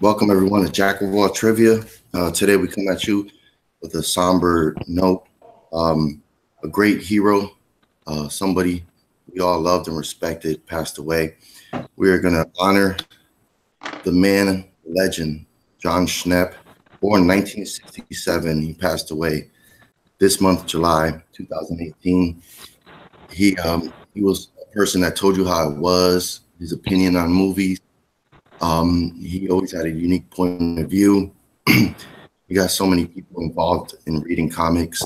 Welcome everyone to Jack of All Trivia. Today we come at you with a somber note. A great hero, somebody we all loved and respected, passed away. We are going to honor the man, legend, Jon Schnepp, born in 1967. He passed away this month, July 2018. He was a person that told you how it was, his opinion on movies. He always had a unique point of view. He got so many people involved in reading comics.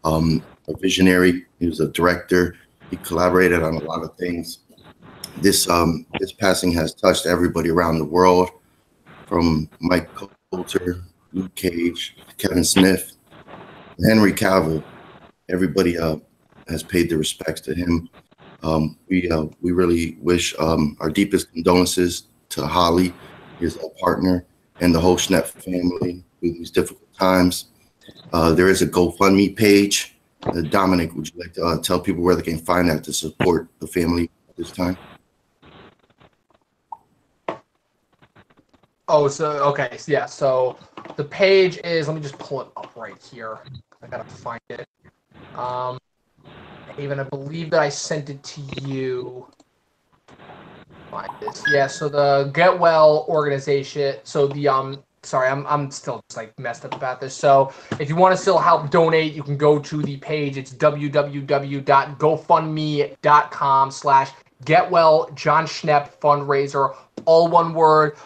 A visionary. He was a director. He collaborated on a lot of things. This passing has touched everybody around the world, from Mike Coulter, Luke Cage, Kevin Smith, Henry Cavill. Everybody has paid their respects to him. We really wish our deepest condolences to Holly, his partner, and the whole Schnepp family through these difficult times. There is a GoFundMe page. Dominic, would you like to tell people where they can find that to support the family at this time? Oh, so okay, yeah. So the page is. Let me just pull it up right here. I gotta find it. Even I believe that I sent it to you. Find this. Yeah. So the Get Well organization. So the Sorry, I'm still just like messed up about this. So if you want to still help donate, you can go to the page. It's www.gofundme.com/GetWell Jon Schnepp fundraiser, all one word.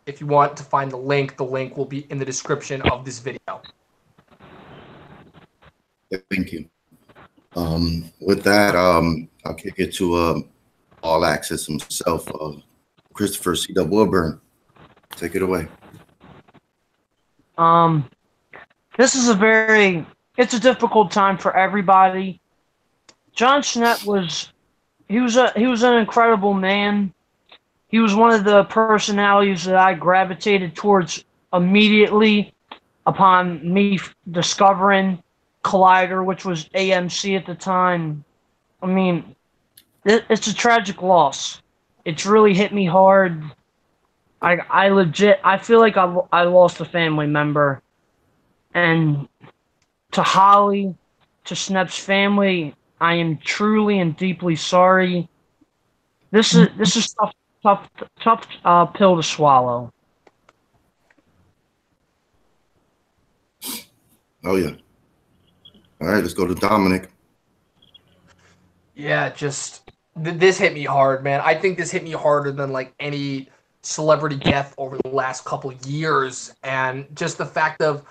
If you want to find the link will be in the description of this video. Thank you. With that, I'll kick it to All Access himself, Christopher C. Wilburn. Take it away. This is it's a difficult time for everybody. Jon Schnepp was an incredible man. He was one of the personalities that I gravitated towards immediately upon me discovering Collider, which was AMC at the time. I mean, it's a tragic loss. It's really hit me hard. I feel like I lost a family member. And to Holly, to Schnepp's family, I am truly and deeply sorry. This is tough pill to swallow. Oh yeah. All right, let's go to Dominic. Yeah, just this hit me hard, man. I think this hit me harder than like any celebrity death over the last couple of years, and just the fact of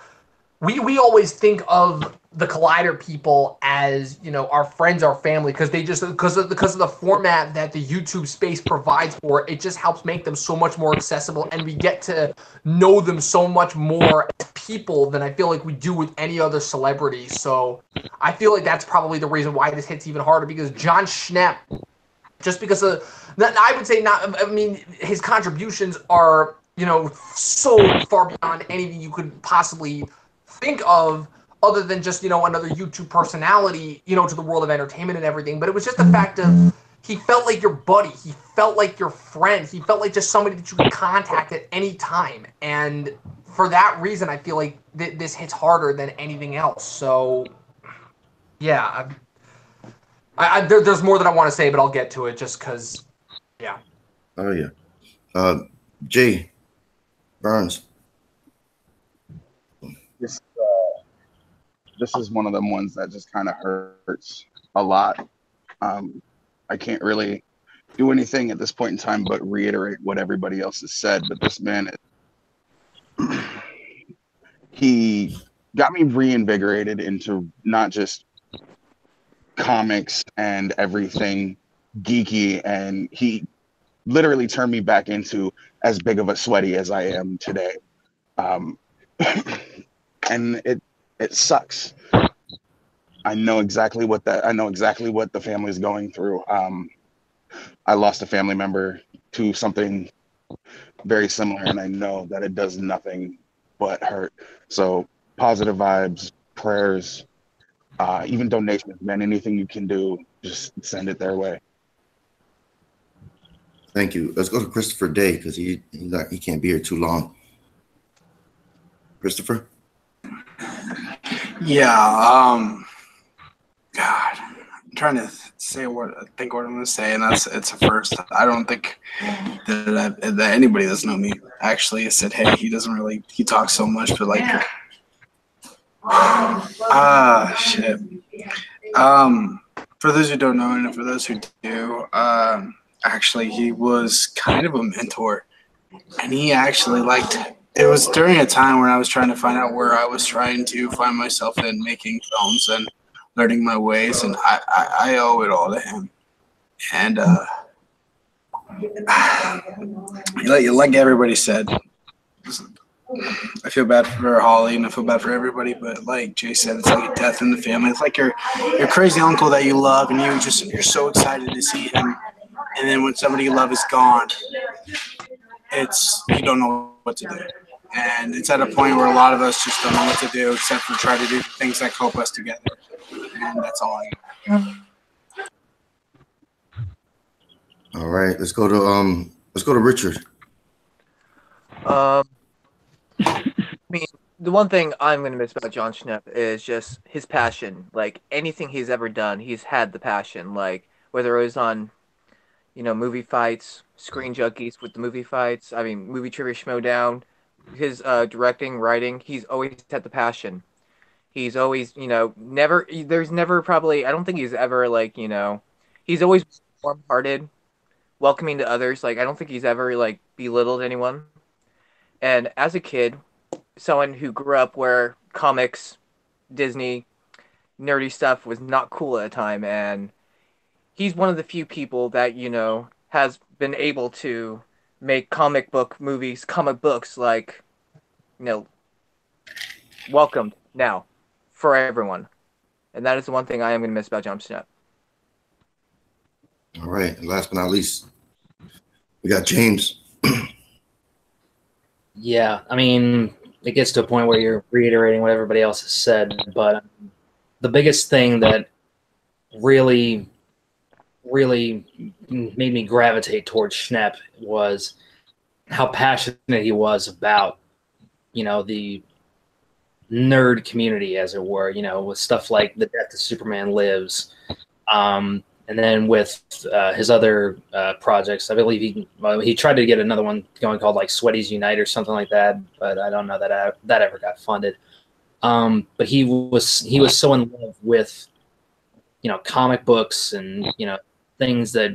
we always think of the Collider people as, you know, our friends, our family, because of the format that the YouTube space provides for it, just helps make them so much more accessible, and we get to know them so much more as people than I feel like we do with any other celebrity. So I feel like that's probably the reason why this hits even harder, because Jon Schnepp, just because of, I would say not, I mean, his contributions are, you know, so far beyond anything you could possibly think of, other than just, you know, another YouTube personality, you know, to the world of entertainment and everything. But it was just the fact of, he felt like your buddy, he felt like your friend, he felt like just somebody that you could contact at any time. And for that reason, I feel like this hits harder than anything else. So yeah, there's more that I want to say, but I'll get to it just because, yeah. Oh yeah. Jay Burns. This is one of them ones that just kind of hurts a lot. I can't really do anything at this point in time but reiterate what everybody else has said. But this man, he got me reinvigorated into not just comics and everything geeky, and he literally turned me back into as big of a sweaty as I am today. And it sucks. I know exactly what the family is going through. I lost a family member to something very similar, and I know that it does nothing but hurt. So positive vibes, prayers, even donations, man, anything you can do, just send it their way. Thank you. Let's go to Christopher Day because he can't be here too long. Christopher? Yeah. God, I'm trying to think what I'm gonna say, and it's a first. I don't think that anybody that's known me actually said, "Hey, he talks so much," but like, shit. For those who don't know, and for those who do, actually, he was kind of a mentor, and he actually liked. It was during a time when I was trying to find out where I was trying to find myself in making films and learning my ways, and I owe it all to him. And like everybody said, I feel bad for Holly and I feel bad for everybody, but like Jay said, it's like a death in the family. It's like your crazy uncle that you love, and you're so excited to see him, and then when somebody you love is gone, you don't know what to do. And it's at a point where a lot of us just don't know what to do except for try to do things that cope us together. And that's all I got. All right, let's go to Richard. I mean, the one thing I'm going to miss about Jon Schnepp is just his passion. Like, anything he's ever done, he's had the passion. Like, whether it was on, movie fights, Screen Junkies with the movie fights, movie trivia Schmoedown, his directing, writing, he's always had the passion. He's always, there's never probably, I don't think he's ever, like, he's always warm-hearted, welcoming to others. Like, I don't think he's ever, like, belittled anyone. And as a kid, someone who grew up where comics, Disney, nerdy stuff was not cool at the time, and he's one of the few people that, has been able to make comic book movies, comic books, like, welcomed now for everyone. And that is the one thing I am going to miss about Jon Schnepp. All right, and last but not least, we got James. Yeah, it gets to a point where you're reiterating what everybody else has said, but the biggest thing that really made me gravitate towards Schnepp was how passionate he was about, the nerd community, as it were, with stuff like The Death of Superman Lives, and then with his other projects. I believe he tried to get another one going called like SWEATIES Unite or something like that, but I don't know that ever got funded. But he was so in love with, comic books and, things that,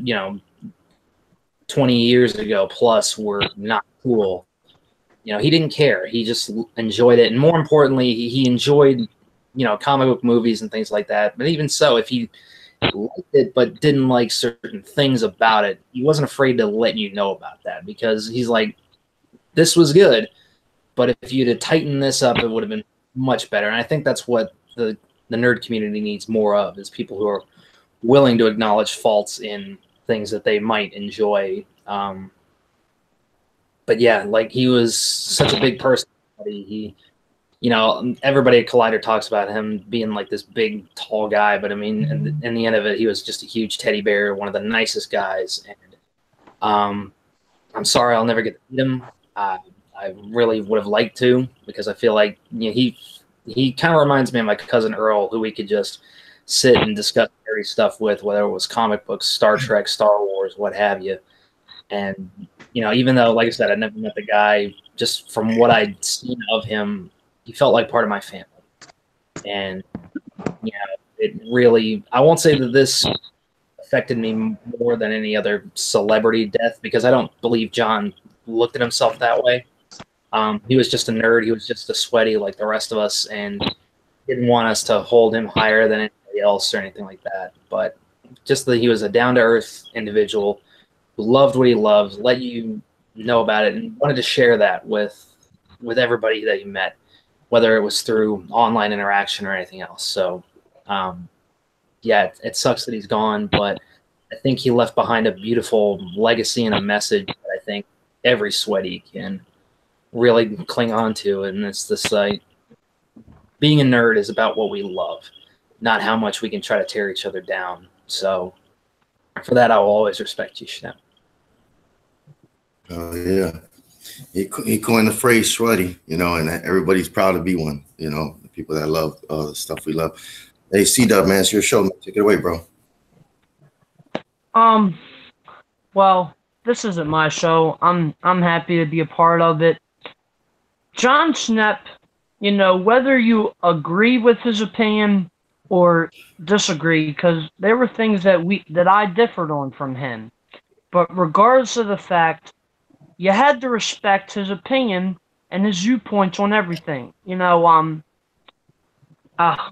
20 years ago plus were not cool. He didn't care. He just enjoyed it. And more importantly, he enjoyed, comic book movies and things like that. But even so, if he liked it but didn't like certain things about it, he wasn't afraid to let you know about that, because he's like, this was good, but if you'd have tightened this up, it would have been much better. And I think that's what the nerd community needs more of, is people who are willing to acknowledge faults in things that they might enjoy. But yeah, like, he was such a big person. He everybody at Collider talks about him being like this big, tall guy, but in the end of it, he was just a huge teddy bear, one of the nicest guys. And I'm sorry I'll never get to meet him. I really would have liked to, because I feel like he kind of reminds me of my cousin Earl, who we could just sit and discuss nerdy stuff with, whether it was comic books, Star Trek, Star Wars, what have you. And even though, like I said, I never met the guy, just from what I'd seen of him, he felt like part of my family. And it really, I won't say that this affected me more than any other celebrity death, because I don't believe John looked at himself that way. He was just a nerd. He was just a sweaty like the rest of us, and didn't want us to hold him higher than anybody else or anything like that. But just that he was a down-to-earth individual who loved what he loved, let you know about it, and wanted to share that with everybody that he met, whether it was through online interaction or anything else. So, yeah, it sucks that he's gone, but I think he left behind a beautiful legacy and a message that I think every sweaty can really cling on to. And it's this, like, being a nerd is about what we love, not how much we can try to tear each other down. So for that, I will always respect you, Schnepp. Oh yeah, he coined the phrase "sweaty," you know, and everybody's proud to be one. You know, the people that love the stuff we love. Hey, C-Dub, man, it's your show. Man. Take it away, bro. Well, this isn't my show. I'm happy to be a part of it. Jon Schnepp, you know, whether you agree with his opinion or disagree, because there were things that I differed on from him. But regardless of the fact, you had to respect his opinion and his viewpoints on everything. You know, I'll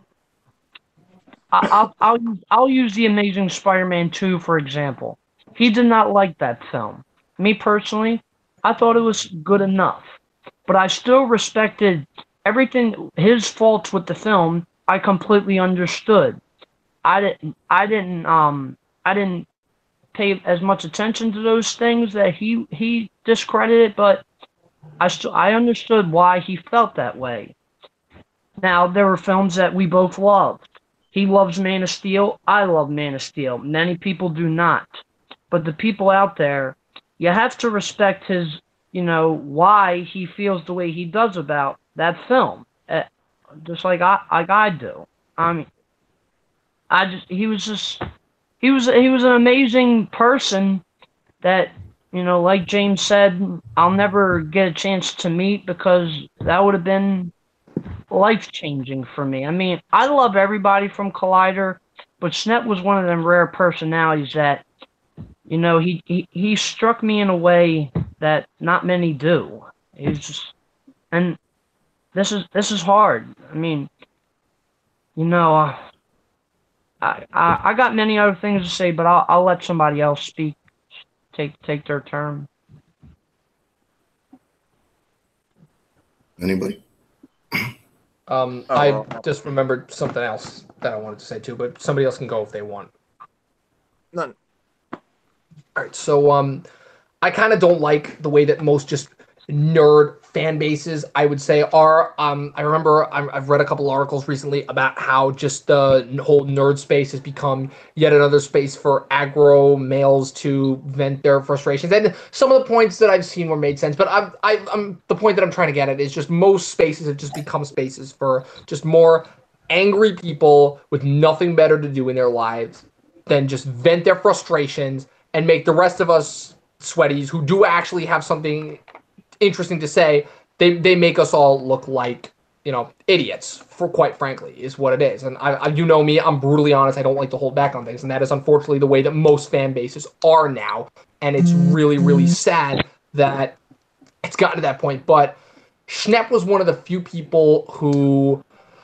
use the Amazing Spider-Man 2 for example. He did not like that film. Me personally, I thought it was good enough, but I still respected everything. His faults with the film, I completely understood. I didn't pay as much attention to those things that he discredited, but I understood why he felt that way. Now there were films that we both loved. He loves Man of Steel. I love Man of Steel. Many people do not. But the people out there, you have to respect his, you know, why he feels the way he does about that film. Just like I do. I mean, he was an amazing person that, you know, like James said, I'll never get a chance to meet because that would have been life-changing for me. I mean, I love everybody from Collider, but Schnepp was one of them rare personalities that, you know, he struck me in a way that not many do. He's just, and this is hard. I mean, you know, I got many other things to say, but I'll let somebody else speak. Take their turn. Anybody? I just remembered something else that I wanted to say too, but somebody else can go if they want. None. All right, so I kind of don't like the way that most just nerd fan bases, I would say, are. I remember I've read a couple articles recently about how just the whole nerd space has become yet another space for aggro males to vent their frustrations. And some of the points that I've seen were made sense, but I'm the point that I'm trying to get at is just most spaces have just become spaces for just more angry people with nothing better to do in their lives than just vent their frustrations and make the rest of us sweaties who do actually have something interesting to say, they make us all look like, you know, idiots, for quite frankly, is what it is. And I you know me, I'm brutally honest, I don't like to hold back on things, and that is unfortunately the way that most fan bases are now, and it's really, really sad that it's gotten to that point. But Schnepp was one of the few people who,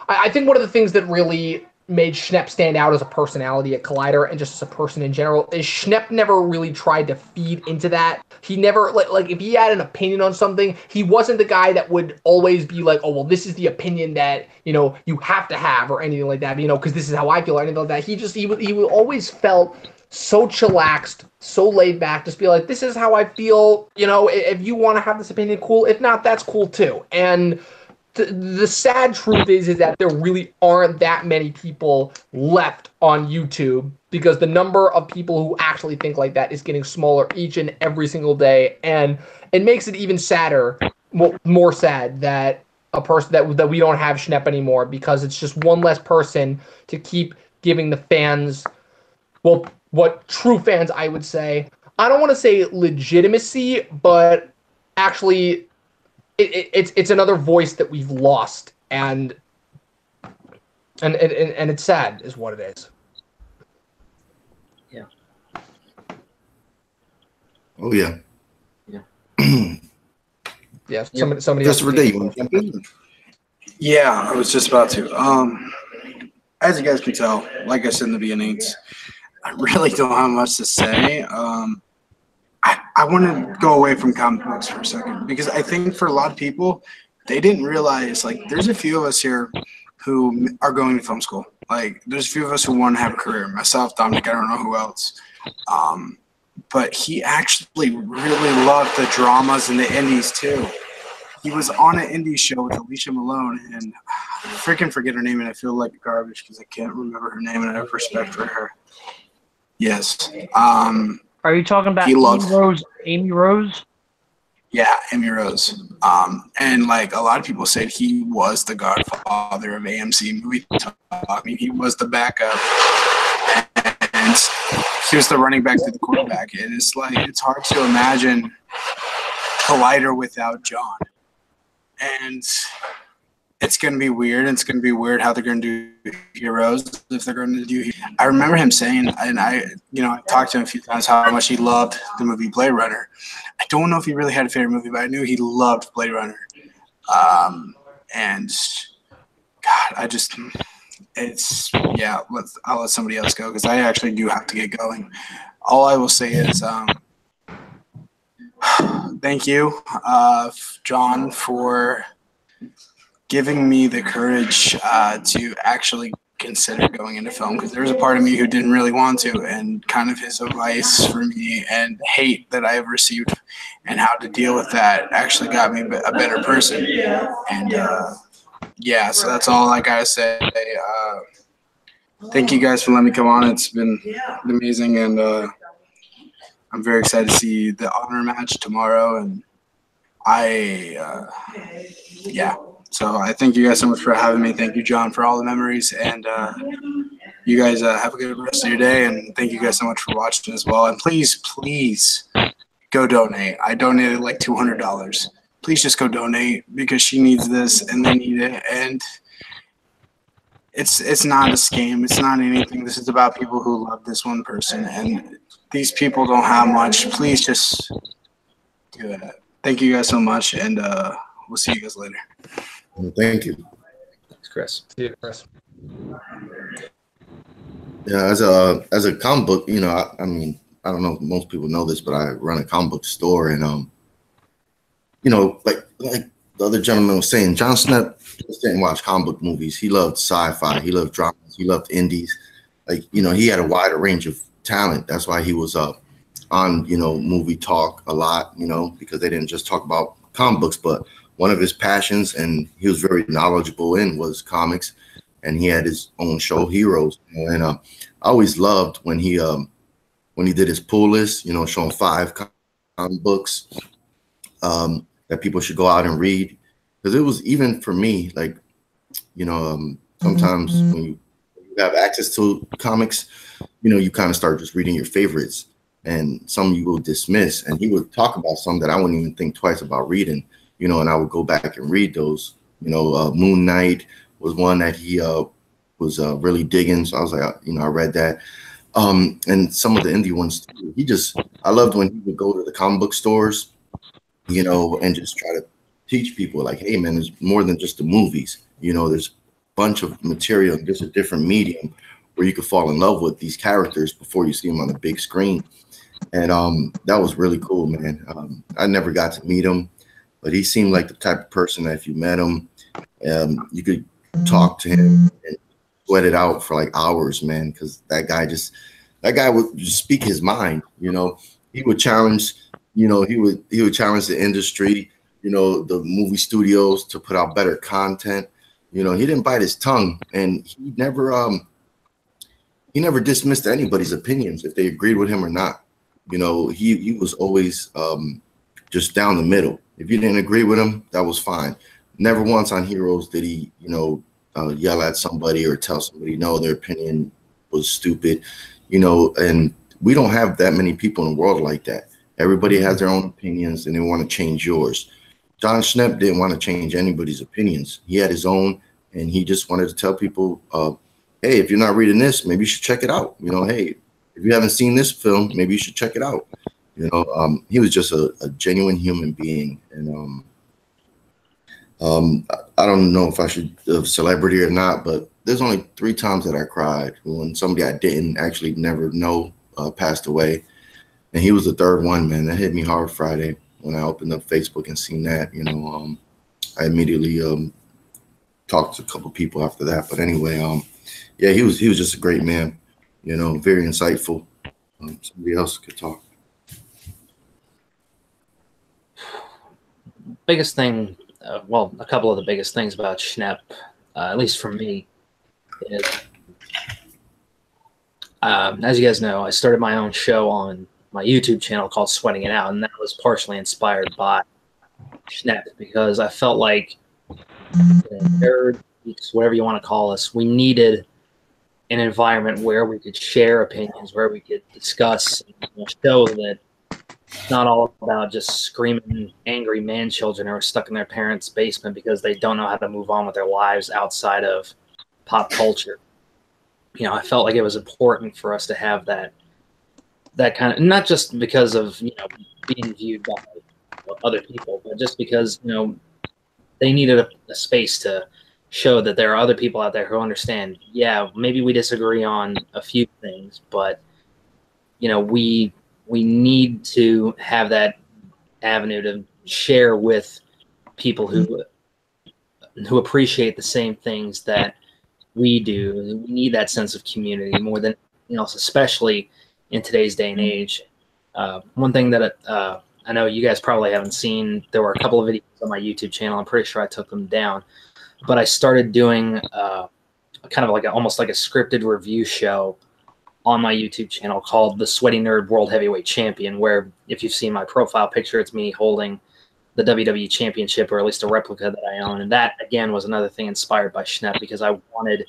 I think one of the things that really made Schnepp stand out as a personality at Collider and just as a person in general is Schnepp never really tried to feed into that. He never, like if he had an opinion on something, he wasn't the guy that would always be like, oh, well, this is the opinion that, you know, you have to have or anything like that, you know, because this is how I feel or anything like that. He would always felt so chillaxed, so laid back, just be like, this is how I feel, you know, if you want to have this opinion, cool. If not, that's cool too. And the sad truth is that there really aren't that many people left on YouTube because the number of people who actually think like that is getting smaller each and every single day, and it makes it even sadder, more sad that a person that we don't have Schnepp anymore because it's just one less person to keep giving the fans, well, what true fans I would say, I don't want to say legitimacy, but actually it's another voice that we've lost, and it's sad, is what it is. Yeah. Oh yeah. Yeah. Yeah. Somebody Christopher Day, you want to jump in? Yeah, I was just about to. As you guys can tell, like I said in the beginning, I really don't have much to say. I want to go away from comic books for a second because I think for a lot of people, they didn't realize, like, there's a few of us here who are going to film school. Like, there's a few of us who want to have a career. Myself, Dominic, I don't know who else. But he actually really loved the dramas and the indies too. He was on an indie show with Alicia Malone, and I freaking forget her name, and I feel like garbage because I can't remember her name, and I have respect for her. Yes. Are you talking about Amy Rose? Amy Rose? Yeah, Amy Rose. And like a lot of people said, he was the godfather of AMC movie talk. I mean, he was the backup, and he was the running back to the quarterback. And it's like it's hard to imagine Collider without John. And it's going to be weird. It's going to be weird how they're going to do Heroes if they're going to do. I remember him saying, and I talked to him a few times how much he loved the movie Blade Runner. I don't know if he really had a favorite movie, but I knew he loved Blade Runner. And God, I'll let somebody else go because I actually do have to get going. All I will say is thank you, John, for giving me the courage to actually consider going into film, because there was a part of me who didn't really want to, and kind of his advice for me and hate that I have received and how to deal with that actually got me a better person. And so that's all I gotta say. Thank you guys for letting me come on. It's been amazing, and I'm very excited to see the honor match tomorrow. And so I thank you guys so much for having me. Thank you, John, for all the memories. And you guys have a good rest of your day. And thank you guys so much for watching as well. And please, please go donate. I donated like $200. Please just go donate because she needs this and they need it. And it's not a scam. It's not anything. This is about people who love this one person. And these people don't have much. Please just do it. Thank you guys so much. And we'll see you guys later. Well, thank you. Thanks, Chris. See you, Chris. Yeah, as a comic book, I mean, I don't know if most people know this, but I run a comic book store, and like the other gentleman was saying, Jon Schnepp just didn't watch comic book movies. He loved sci-fi. He loved dramas. He loved indies. Like, he had a wider range of talent. That's why he was on Movie Talk a lot, because they didn't just talk about comic books, but one of his passions, and he was very knowledgeable in, was comics, and he had his own show, Heroes. And I always loved when he did his pull list, showing 5 comic books that people should go out and read, because it was, even for me, like, sometimes when you have access to comics, you kind of start just reading your favorites, and some you will dismiss, and he would talk about some that I wouldn't even think twice about reading. And I would go back and read those. Moon Knight was one that he was really digging. So I was like, I read that. And some of the indie ones too. I loved when he would go to the comic book stores, and just try to teach people like, hey man, there's more than just the movies. There's a bunch of material, just a different medium where you could fall in love with these characters before you see them on the big screen. And that was really cool, man. I never got to meet him, but he seemed like the type of person that if you met him, you could talk to him and sweat it out for like hours, man. Because that guy would just speak his mind. He would challenge. He would challenge the industry. The movie studios to put out better content. He didn't bite his tongue, and he never dismissed anybody's opinions if they agreed with him or not. He was always just down the middle. If you didn't agree with him, that was fine. Never once on Heroes did he, yell at somebody or tell somebody no, their opinion was stupid, and we don't have that many people in the world like that. Everybody has their own opinions and they want to change yours. Jon Schnepp didn't want to change anybody's opinions. He had his own, and he just wanted to tell people, hey, if you're not reading this, maybe you should check it out. Hey, if you haven't seen this film, maybe you should check it out. He was just a genuine human being. And I don't know if I should have celebrity or not, but there's only 3 times that I cried when somebody I didn't actually never know passed away. And he was the 3rd one, man. That hit me hard Friday when I opened up Facebook and seen that. I immediately talked to a couple people after that. But anyway, yeah, he was just a great man, very insightful. Somebody else could talk. Biggest thing, a couple of the biggest things about Schnepp, at least for me, is as you guys know, I started my own show on my YouTube channel called Sweating It Out, and that was partially inspired by Schnepp, because I felt like nerd geeks, whatever you want to call us, we needed an environment where we could share opinions, where we could discuss, show that it's not all about just screaming angry man children who are stuck in their parents' basement because they don't know how to move on with their lives outside of pop culture. I felt like it was important for us to have that kind of, not just because of being viewed by other people, but just because they needed a space to show that there are other people out there who understand. Yeah, maybe we disagree on a few things, but we need to have that avenue to share with people who appreciate the same things that we do. We need that sense of community more than anything else, especially in today's day and age. One thing that I know you guys probably haven't seen, there were a couple of videos on my YouTube channel. I'm pretty sure I took them down, but I started doing kind of like almost like a scripted review show on my YouTube channel called The Sweaty Nerd World Heavyweight Champion, where if you've seen my profile picture, it's me holding the WWE Championship, or at least a replica that I own. And that, again, was another thing inspired by Schnepp, because I wanted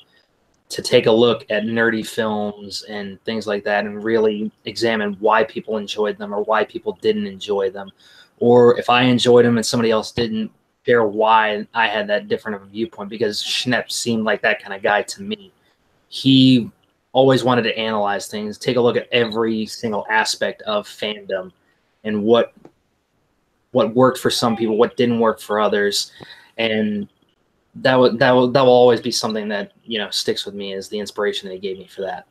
to take a look at nerdy films and things like that and really examine why people enjoyed them or why people didn't enjoy them. Or if I enjoyed them and somebody else didn't, share why I had that different of a viewpoint, because Schnepp seemed like that kind of guy to me. He always wanted to analyze things, take a look at every single aspect of fandom and what worked for some people, what didn't work for others. And that will always be something that sticks with me, as the inspiration that he gave me for that.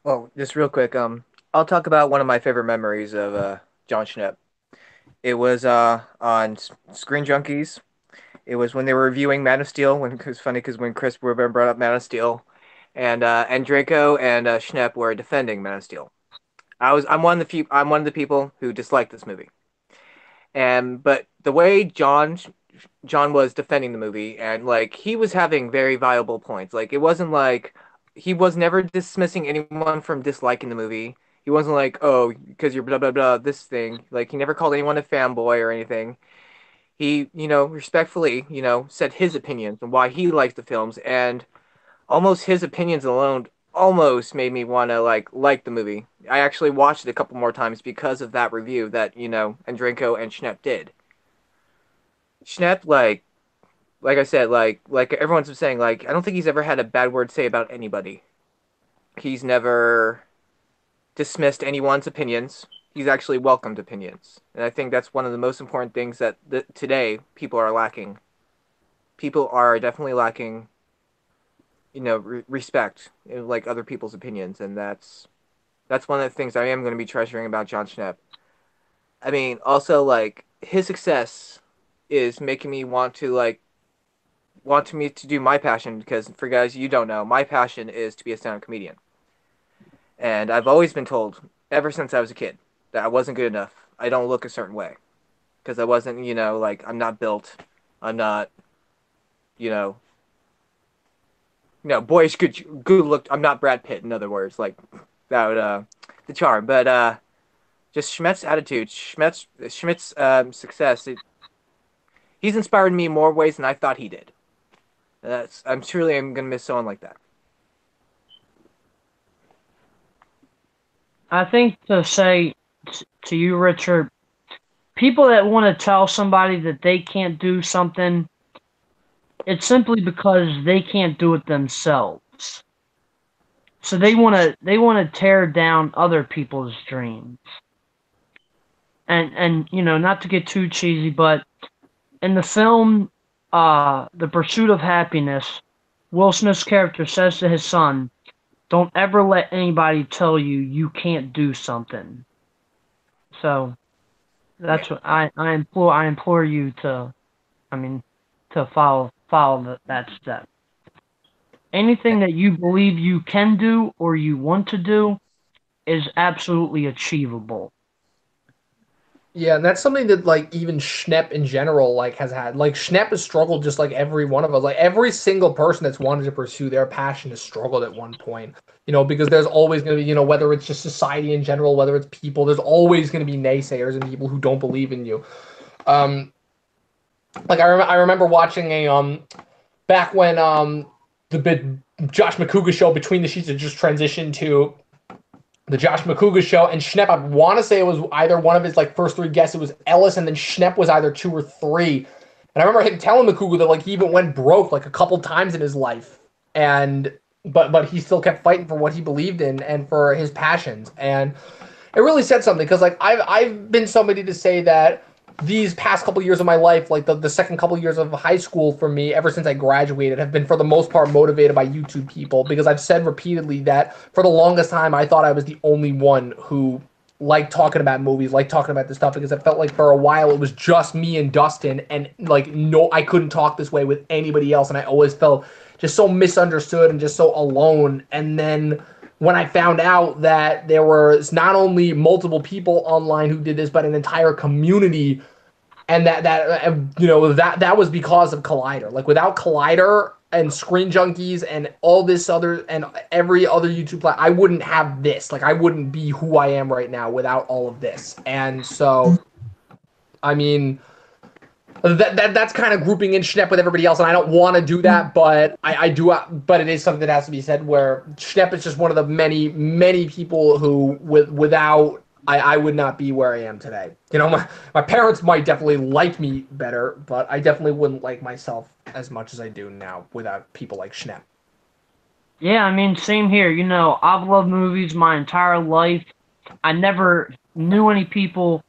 Well, just real quick, I'll talk about one of my favorite memories of Jon Schnepp. It was on Screen Junkies. It was when they were reviewing Man of Steel. It was funny because when Chris Rubin brought up Man of Steel, and Draco and Schnepp were defending Man of Steel. I'm one of the people who disliked this movie. But the way John was defending the movie, and like he was having very viable points. Like it wasn't like he was never dismissing anyone from disliking the movie. He wasn't like, oh, because you're blah blah blah this thing. Like he never called anyone a fanboy or anything. He, respectfully, said his opinions and why he likes the films, and almost his opinions alone almost made me want to like the movie. I actually watched it a couple more times because of that review that Andrenko and Schnepp did. Schnepp, like I said, like everyone's been saying, I don't think he's ever had a bad word to say about anybody. He's never dismissed anyone's opinions. He's actually welcomed opinions, and I think that's one of the most important things that today people are lacking. People are definitely lacking, respect, like other people's opinions, and that's one of the things I am going to be treasuring about Jon Schnepp. I mean, also his success is making me want me to do my passion, because for guys you don't know, my passion is to be a stand-up comedian. And I've always been told, ever since I was a kid, that I wasn't good enough. I don't look a certain way. Because I wasn't, I'm not built. I'm not, boyish, good look. I'm not Brad Pitt, in other words. That would, the charm. But just Schmett's attitude, Schmidt's success, he's inspired me in more ways than I thought he did. I'm going to miss someone like that. I think to say to you, Richard, people that want to tell somebody that they can't do something, it's simply because they can't do it themselves. So they want to tear down other people's dreams. And not to get too cheesy, but in the film The Pursuit of Happiness, Will Smith's character says to his son, "Don't ever let anybody tell you can't do something." So that's what I implore you to, to follow that step. Anything that you believe you can do or you want to do is absolutely achievable. Yeah, and that's something that like even Schnepp in general like has had. Like Schnepp has struggled just like every one of us. Like every single person that's wanted to pursue their passion has struggled at one point. Because there's always going to be, whether it's just society in general, whether it's people, there's always going to be naysayers and people who don't believe in you. Like I remember watching back when the big Josh McCouga show Between the Sheets had just transitioned to the Josh McCouga show, and Schnepp, I want to say it was either one of his like first three guests. It was Ellis, and then Schnepp was either 2 or 3. And I remember him telling McCouga that like he even went broke like a couple times in his life, and but he still kept fighting for what he believed in and for his passions. And it really said something because like I've been somebody to say that these past couple years of my life, like the second couple years of high school for me, ever since I graduated, have been for the most part motivated by YouTube people, because I've said repeatedly that for the longest time I thought I was the only one who liked talking about movies, liked talking about this stuff, because it felt like for a while it was just me and Dustin, and like no, I couldn't talk this way with anybody else, and I always felt just so misunderstood and just so alone. And then when I found out that there was not only multiple people online who did this, but an entire community, and that was because of Collider. Like without Collider and Screen Junkies and all this other and every other YouTube platform, I wouldn't have this. Like I wouldn't be who I am right now without all of this. And so, I mean, that's kind of grouping in Schnepp with everybody else, and I don't want to do that, but I do. But it is something that has to be said. Where Schnepp is just one of the many people who, without I would not be where I am today. My parents might definitely like me better, but I definitely wouldn't like myself as much as I do now without people like Schnepp. Yeah, I mean, same here. I've loved movies my entire life. I never knew any people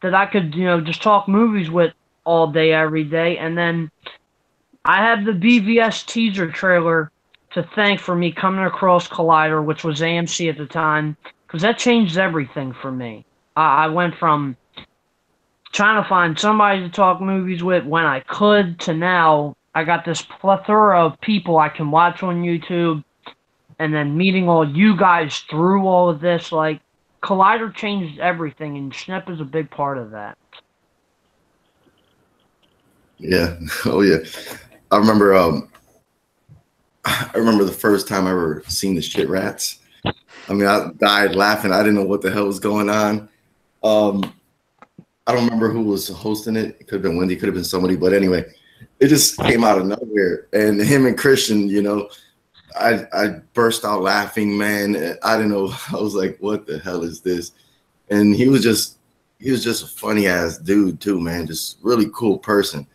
that I could, just talk movies with all day, every day. And then I have the BVS teaser trailer to thank for me coming across Collider, which was AMC at the time, because that changed everything for me. I went from trying to find somebody to talk movies with when I could to now I got this plethora of people I can watch on YouTube, and then meeting all you guys through all of this. Like, Collider changed everything, and Schnepp is a big part of that. Yeah. Oh yeah. I remember the first time I ever seen the Shit Rats. I mean, I died laughing. I didn't know what the hell was going on. I don't remember who was hosting it. It could have been Wendy, could have been somebody, but anyway, it just came out of nowhere. And him and Christian, I burst out laughing, man. I didn't know. I was like, what the hell is this? And he was just a funny ass dude too, man. Just really cool person.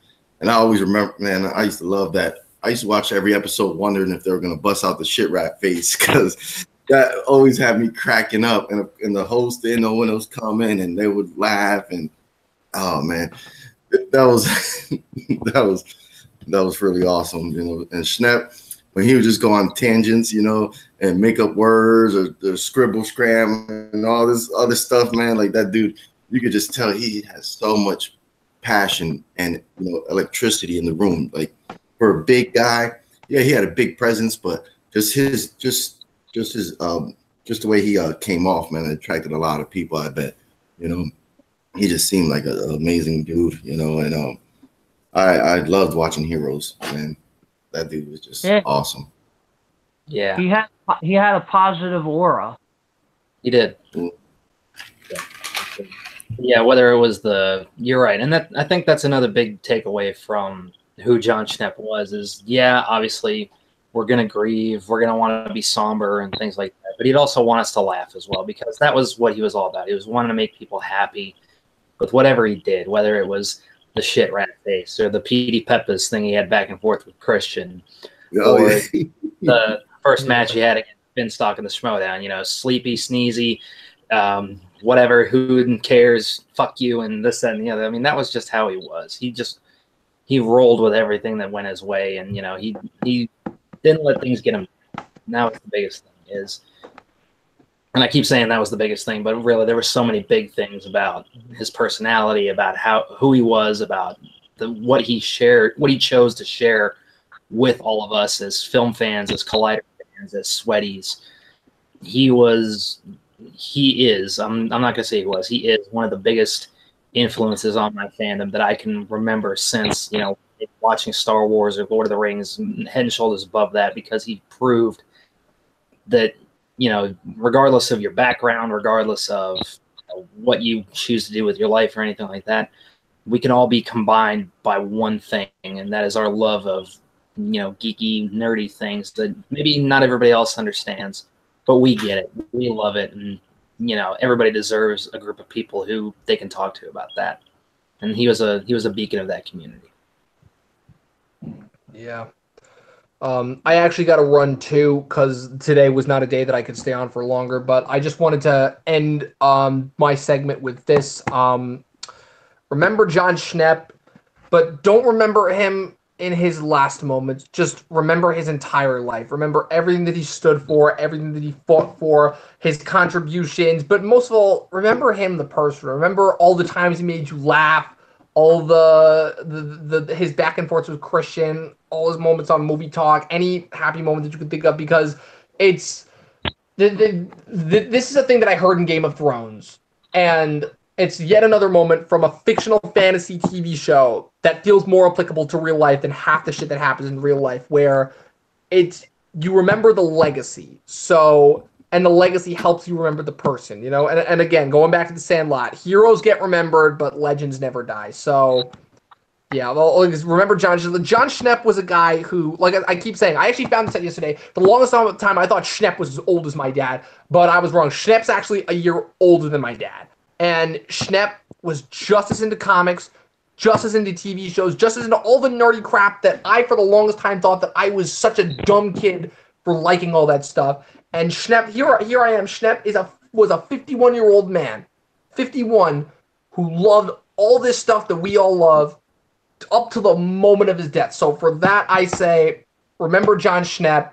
And I always remember, man, I used to love that. I used to watch every episode wondering if they were going to bust out the shit rat face, because that always had me cracking up. And the host didn't know when it was coming, and they would laugh. And oh man, that was that was really awesome, And Schnepp, when he would just go on tangents, and make up words or scribble scram and all this other stuff, man. Like that dude, you could just tell he has so much passion and electricity in the room. Like for a big guy, yeah, he had a big presence, but just the way he came off, man, attracted a lot of people. I bet, he just seemed like an amazing dude, and I loved watching Heroes, man. That dude was just awesome. Yeah, he had a positive aura. He did. Yeah, whether it was you're right, and I think that's another big takeaway from who Jon Schnepp was. Is obviously we're gonna grieve, we're gonna want to be somber and things like that, but he'd also want us to laugh as well, because that was what he was all about. He was wanting to make people happy with whatever he did, whether it was the shit rat face or the Petey Peppers thing he had back and forth with Christian, or the first match he had against Finstock in the Schmoedown. Sleepy, sneezy. Whatever, who cares, fuck you, and this, that, and the other. I mean, that was just how he was. He rolled with everything that went his way, and, he didn't let things get him. And that was the biggest thing and I keep saying that was the biggest thing, but really there were so many big things about his personality, about who he was, about what he chose to share with all of us as film fans, as Collider fans, as Sweaties. He is, I'm not going to say he is one of the biggest influences on my fandom that I can remember since, you know, watching Star Wars or Lord of the Rings, head and shoulders above that, because he proved that, you know, regardless of your background, regardless of what you choose to do with your life or anything like that, we can all be combined by one thing, and that is our love of, you know, geeky, nerdy things that maybe not everybody else understands, but we get it. We love it, and, you know, everybody deserves a group of people who they can talk to about that. And he was a beacon of that community. Yeah. I actually got to run too, because today was not a day that I could stay on for longer. But I just wanted to end my segment with this. Remember Jon Schnepp, but don't remember him in his last moments. Just remember his entire life. Remember everything that he stood for, everything that he fought for, his contributions. But most of all, remember him, the person. Remember all the times he made you laugh, all the his back and forth with Christian, all his moments on Movie Talk, any happy moment that you could think of, because it's this is a thing that I heard in Game of Thrones, and it's yet another moment from a fictional fantasy TV show that feels more applicable to real life than half the shit that happens in real life, where you remember the legacy. So, and the legacy helps you remember the person, you know? And again, going back to the Sandlot, heroes get remembered, but legends never die. So, yeah, well, remember Jon Schnepp was a guy who, like I keep saying, I actually found this out yesterday. The longest time I thought Schnepp was as old as my dad, but I was wrong. Schnepp's actually a year older than my dad. And Schnepp was just as into comics, just as into TV shows, just as into all the nerdy crap that I, for the longest time, thought that I was such a dumb kid for liking all that stuff. And Schnepp, here I am. Schnepp was a 51-year-old man, 51, who loved all this stuff that we all love up to the moment of his death. So for that, I say, remember Jon Schnepp.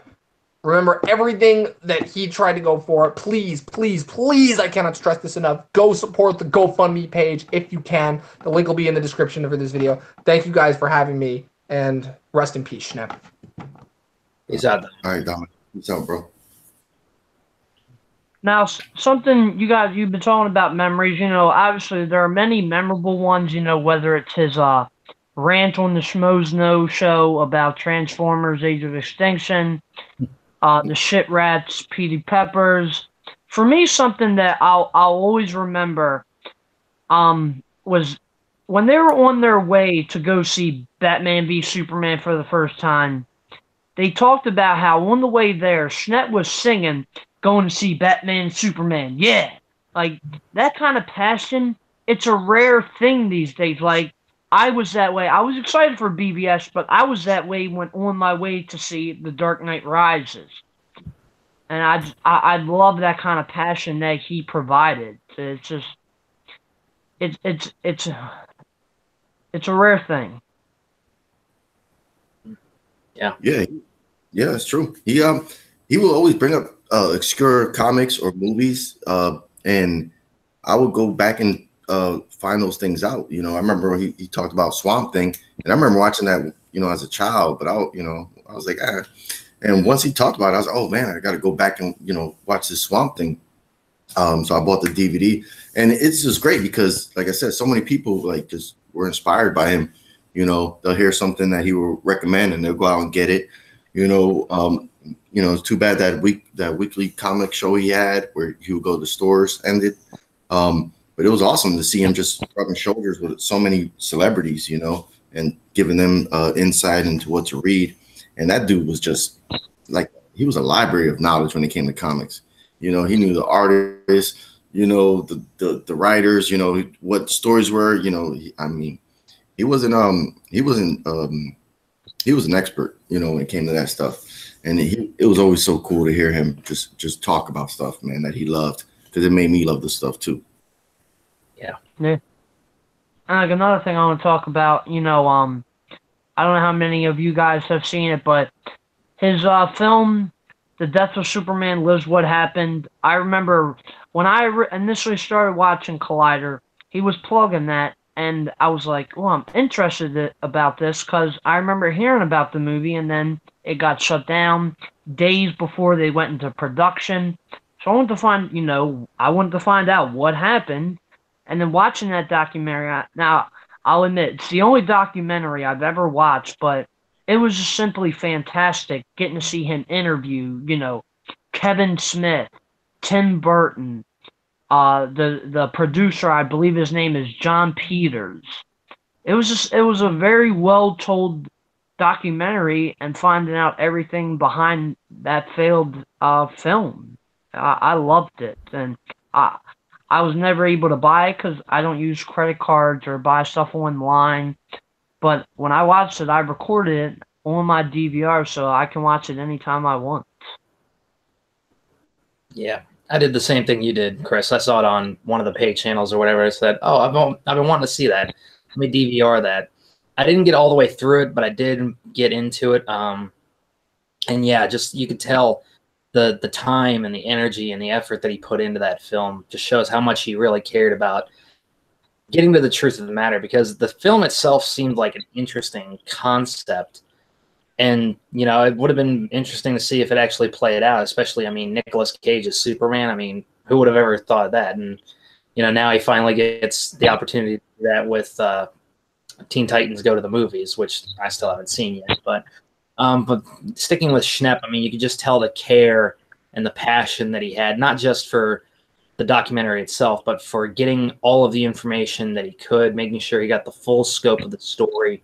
Remember everything that he tried to go for. Please, please, please, I cannot stress this enough. Go support the GoFundMe page if you can. The link will be in the description of this video. Thank you guys for having me, and rest in peace, Schnepp. Peace out. All right, Dominic. Peace out, bro. Now, something you've been talking about memories, you know, obviously there are many memorable ones, you know, whether it's his rant on the Schmoedown show about Transformers Age of Extinction, the Shit Rats, Petey Peppers. For me, something that I'll always remember was when they were on their way to go see Batman v Superman for the first time. They talked about how on the way there, Schnepp was singing, going to see Batman and Superman. Yeah, like that kind of passion, it's a rare thing these days. Like, I was that way. I was excited for BVS, but I was that way when on my way to see The Dark Knight Rises. And I love that kind of passion that he provided. It's just, it's a rare thing. Yeah, it's true. He will always bring up obscure comics or movies, and I would go back and find those things out. You know, I remember he talked about Swamp Thing, and I remember watching that, you know, as a child. But I was like, ah. And once he talked about it, I was like, oh man, I got to go back and, you know, watch this Swamp Thing. So I bought the DVD, and it's just great because, like I said, so many people like just were inspired by him. You know, they'll hear something that he will recommend, and they'll go out and get it. You know, it's too bad that weekly comic show he had where he would go to the stores ended. But it was awesome to see him just rubbing shoulders with so many celebrities, you know, and giving them insight into what to read. And that dude was just like, he was a library of knowledge when it came to comics. You know, he knew the artists, you know, the writers, you know, what stories were, you know. He was an expert, you know, when it came to that stuff. And it was always so cool to hear him just talk about stuff, man, that he loved, because it made me love the stuff too. Yeah. And like another thing I want to talk about, you know, I don't know how many of you guys have seen it, but his film, The Death of Superman Lives What Happened. I remember when I initially started watching Collider, he was plugging that, and I was like, well, I'm interested about this because I remember hearing about the movie, and then it got shut down days before they went into production. So I wanted to find out what happened. And then watching that documentary, now I'll admit it's the only documentary I've ever watched, but it was just simply fantastic getting to see him interview, Kevin Smith, Tim Burton, the producer, I believe his name is John Peters. It was a very well told documentary, and finding out everything behind that failed film. I loved it, and I was never able to buy it because I don't use credit cards or buy stuff online. But when I watched it, I recorded it on my DVR so I can watch it anytime I want. Yeah, I did the same thing you did, Chris. I saw it on one of the paid channels or whatever. I said, "Oh, I've been wanting to see that. Let me DVR that." I didn't get all the way through it, but I did get into it. And yeah, just you could tell the time and the energy and the effort that he put into that film just shows how much he really cared about getting to the truth of the matter, because the film itself seemed like an interesting concept. And, it would have been interesting to see if it actually played out, especially, Nicolas Cage as Superman. Who would have ever thought of that? And, now he finally gets the opportunity to do that with Teen Titans Go to the Movies, which I still haven't seen yet. But sticking with Schnepp, you could just tell the care and the passion that he had, not just for the documentary itself, but for getting all of the information that he could, making sure he got the full scope of the story,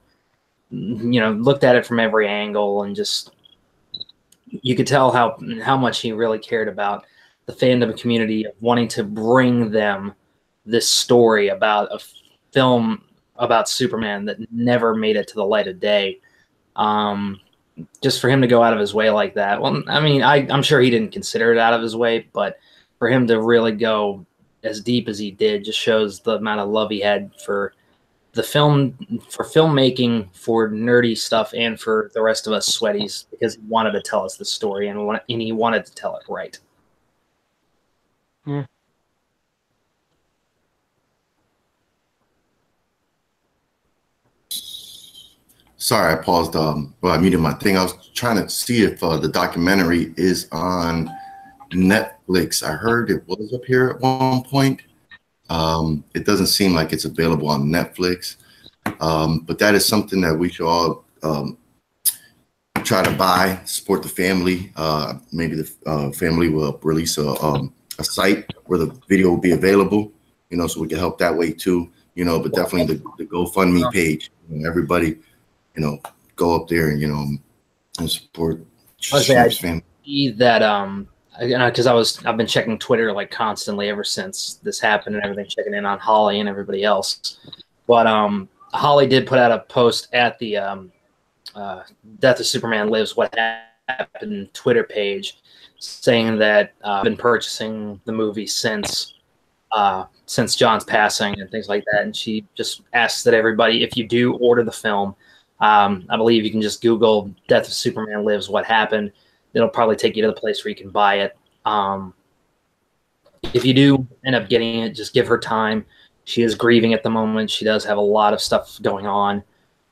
looked at it from every angle, and just you could tell how much he really cared about the fandom community, of wanting to bring them this story about a film about Superman that never made it to the light of day. Just for him to go out of his way like that. Well, I'm sure he didn't consider it out of his way, but for him to really go as deep as he did just shows the amount of love he had for the film, for filmmaking, for nerdy stuff, and for the rest of us sweaties, because he wanted to tell us the story, and he wanted to tell it right. Yeah. Sorry, I paused. I muted my thing. I was trying to see if the documentary is on Netflix. I heard it was up here at one point. It doesn't seem like it's available on Netflix, but that is something that we should all try to buy, support the family. Maybe the family will release a site where the video will be available, so we can help that way too, but definitely the GoFundMe page, everybody, go up there and, and support Schnepp's family. That, because I've been checking Twitter like constantly ever since this happened and everything, checking in on Holly and everybody else. But Holly did put out a post at the Death of Superman Lives What Happened Twitter page, saying that I've been purchasing the movie since John's passing and things like that. And she just asks that everybody, if you do order the film, I believe you can just Google Death of Superman Lives What Happened. It'll probably take you to the place where you can buy it. If you do end up getting it, just give her time. She is grieving at the moment. She does have a lot of stuff going on.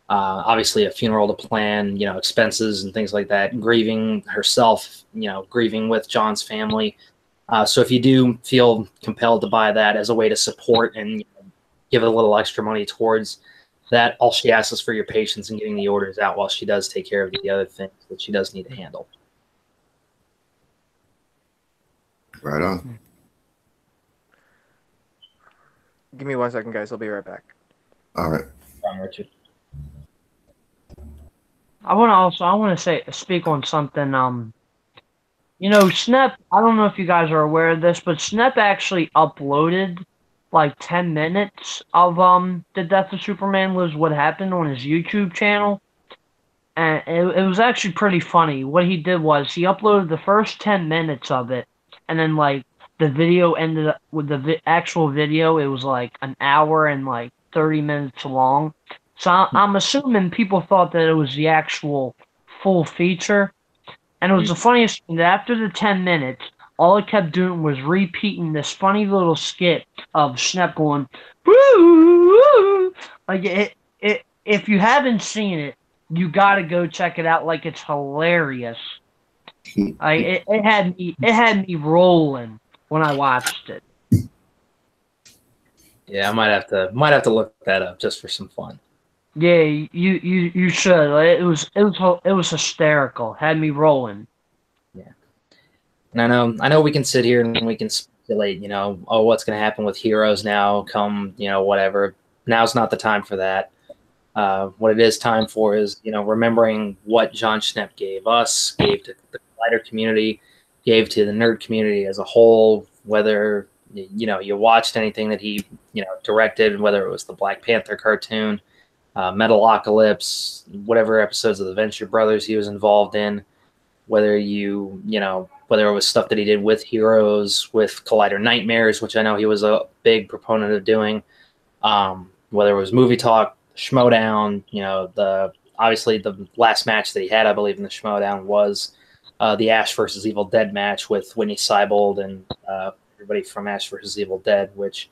Obviously, a funeral to plan, expenses and things like that. Grieving herself, grieving with John's family. So if you do feel compelled to buy that as a way to support and give a little extra money towards that, all she asks is for your patience in getting the orders out while she does take care of the other things that she does need to handle. Right on. Give me 1 second, guys. I'll be right back. All right. Richard. I want to speak on something. Schnepp, I don't know if you guys are aware of this, but Schnepp actually uploaded like 10 minutes of The Death of Superman Lives What Happened on his YouTube channel. And it was actually pretty funny. What he did was he uploaded the first 10 minutes of it, and then like the video ended up with the actual video. It was like an hour and like 30 minutes long. So I'm assuming people thought that it was the actual full feature. And it was the funniest thing that after the 10 minutes, all it kept doing was repeating this funny little skit of Schnepp going, woo, woo. Like if you haven't seen it, you gotta go check it out. Like, it's hilarious. It had me rolling when I watched it. Yeah, I might have to look that up just for some fun. Yeah, you should. Like, it was hysterical. Had me rolling. Yeah. And I know we can sit here and we can speculate, oh, what's going to happen with Heroes now, come, whatever. Now's not the time for that. What it is time for is, remembering what Jon Schnepp gave us, gave to the Collider community, gave to the nerd community as a whole, whether, you watched anything that he, directed, whether it was the Black Panther cartoon, Metalocalypse, whatever episodes of the Venture Brothers he was involved in, whether whether it was stuff that he did with Heroes, with Collider Nightmares, which I know he was a big proponent of doing, whether it was Movie Talk, Schmoedown, obviously the last match that he had, I believe, in the Schmoedown was the Ash versus Evil Dead match with Whitney Seibold and everybody from Ash versus Evil Dead, which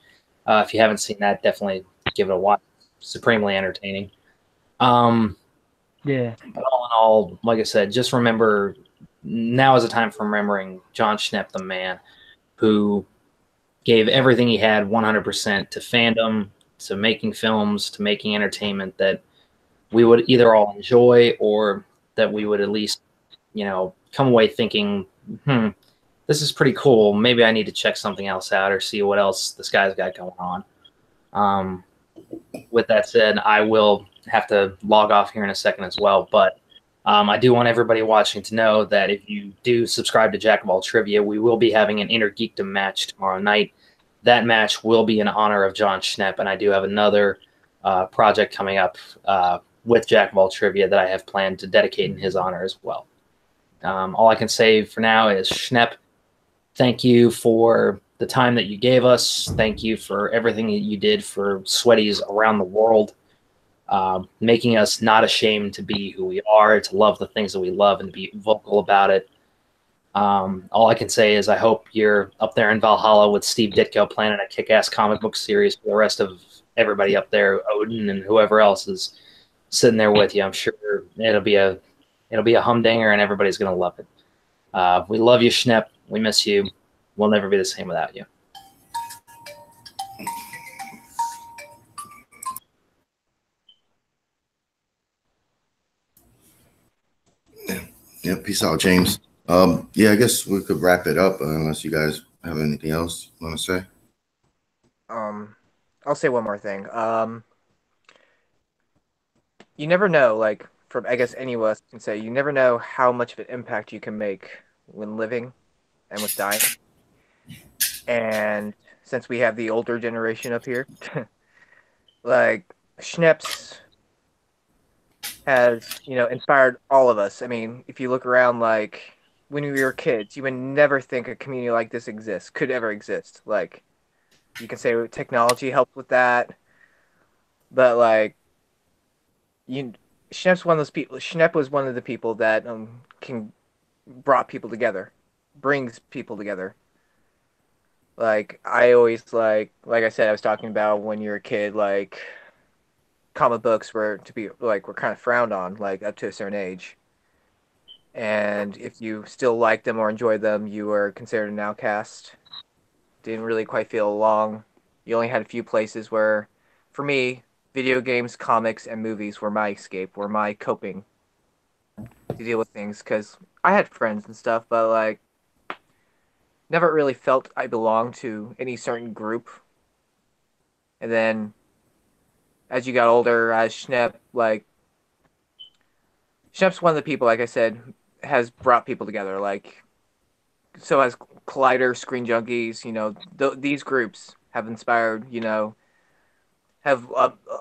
if you haven't seen that, definitely give it a watch. Supremely entertaining. Yeah. But all in all, like I said, just remember, now is a time for remembering Jon Schnepp, the man who gave everything he had 100% to fandom, to making films, to making entertainment that we would either all enjoy or that we would at least, come away thinking, this is pretty cool. Maybe I need to check something else out or see what else this guy's got going on. With that said, I will have to log off here in a second as well, but I do want everybody watching to know that if you do subscribe to Jack of All Trivia, we will be having an Inner Geekdom match tomorrow night. That match will be in honor of Jon Schnepp, and I do have another project coming up with Jack of All Trivia that I have planned to dedicate in his honor as well. All I can say for now is, Schnepp, thank you for the time that you gave us. Thank you for everything that you did for Sweaties around the world, making us not ashamed to be who we are, to love the things that we love and to be vocal about it. All I can say is I hope you're up there in Valhalla with Steve Ditko planning a kick-ass comic book series for the rest of everybody up there, Odin and whoever else is sitting there with you. I'm sure it'll be a humdinger and everybody's going to love it. We love you, Schnepp. We miss you. We'll never be the same without you. Yeah, peace out, James. Yeah, I guess we could wrap it up unless you guys have anything else you want to say. I'll say one more thing. You never know, like, from, I guess any of us can say, you never know how much of an impact you can make when living and with dying. And since we have the older generation up here, like, Schnepp's has, inspired all of us. I mean, if you look around, like, when we were kids, you would never think a community like this could ever exist. Like, you can say technology helped with that, but, like, Schnepp's one of those people. Schnepp was one of the people that brought people together, brings people together. Like, I always, like I said, I was talking about when you're a kid, like, comic books were kind of frowned on, like, up to a certain age. And if you still liked them or enjoyed them, you were considered an outcast. Didn't really quite feel along. You only had a few places where, for me, video games, comics, and movies were my escape, were my coping to deal with things. Because I had friends and stuff, but, like, never really felt I belonged to any certain group. And then, as you got older, as Schnepp's one of the people, like I said, has brought people together. Like, so has Collider, Screen Junkies, these groups have inspired, have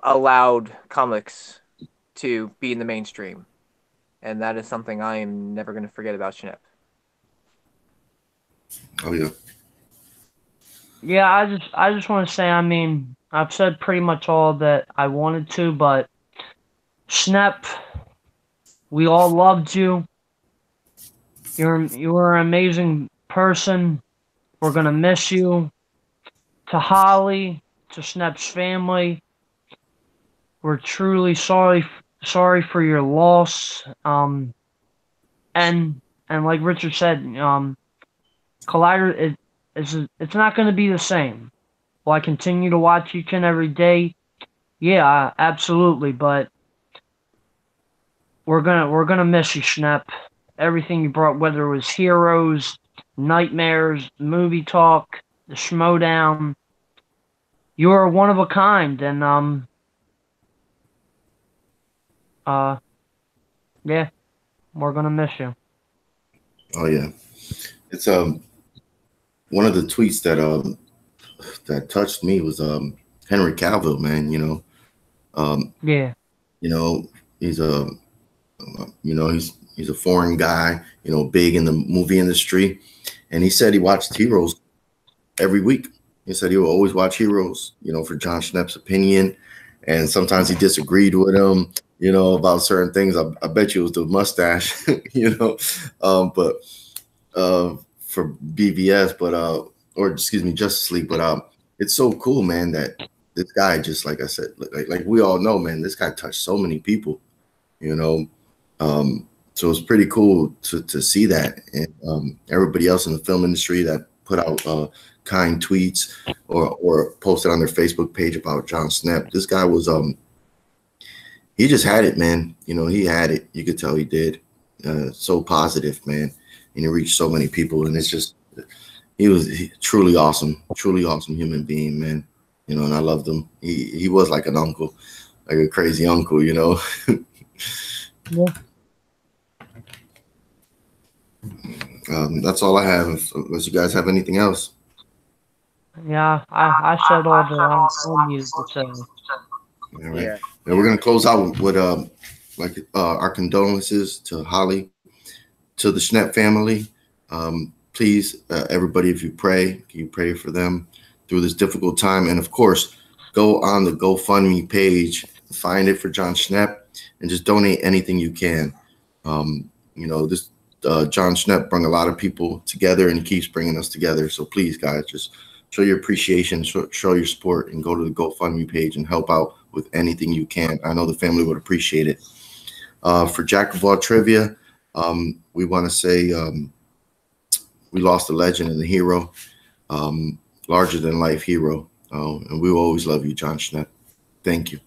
allowed comics to be in the mainstream. And that is something I am never going to forget about Schnepp. Oh, yeah. Yeah, I just want to say, I mean, I've said pretty much all that I wanted to, but Schnepp, we all loved you. You were an amazing person. We're gonna miss you. To Holly, to Schnepp's family, we're truly sorry for your loss. And like Richard said, Collider, it's not going to be the same. Will I continue to watch each and every day? Yeah, absolutely. But we're gonna miss you, Schnepp. Everything you brought, whether it was Heroes, Nightmares, Movie Talk, the Schmoedown, you are one of a kind, and yeah, we're gonna miss you. Oh yeah, it's one of the tweets that touched me was Henry Cavill, man. Yeah. You know he's a he's a foreign guy, big in the movie industry, and he said he watched Heroes every week. He said he will always watch Heroes, for Jon Schnepp's opinion, and sometimes he disagreed with him, about certain things. I bet you it was the mustache, but for BVS, but or excuse me, Justice League. But it's so cool, man, that this guy, just like I said, like we all know, man, this guy touched so many people, so it's pretty cool to see that, and everybody else in the film industry that put out kind tweets or posted on their Facebook page about Jon Schnepp. This guy was he just had it, man. He had it. You could tell he did. So positive, man, and he reached so many people, and it's just he was truly awesome human being, man. And I loved him. He was like an uncle, like a crazy uncle, Yeah. That's all I have. Unless you guys have anything else. Yeah, I said all that I needed to say. All right. Yeah. And we're gonna close out with our condolences to Holly, to the Schnepp family. Please, everybody, if you pray, can you pray for them through this difficult time? And of course, go on the GoFundMe page, find it for Jon Schnepp, and just donate anything you can. This Jon Schnepp brought a lot of people together, and he keeps bringing us together. So please, guys, just show your appreciation, show your support, and go to the GoFundMe page and help out with anything you can. I know the family would appreciate it. For Jack of All Trivia, we want to say we lost a legend and a hero, larger than life hero. And we will always love you, Jon Schnepp. Thank you.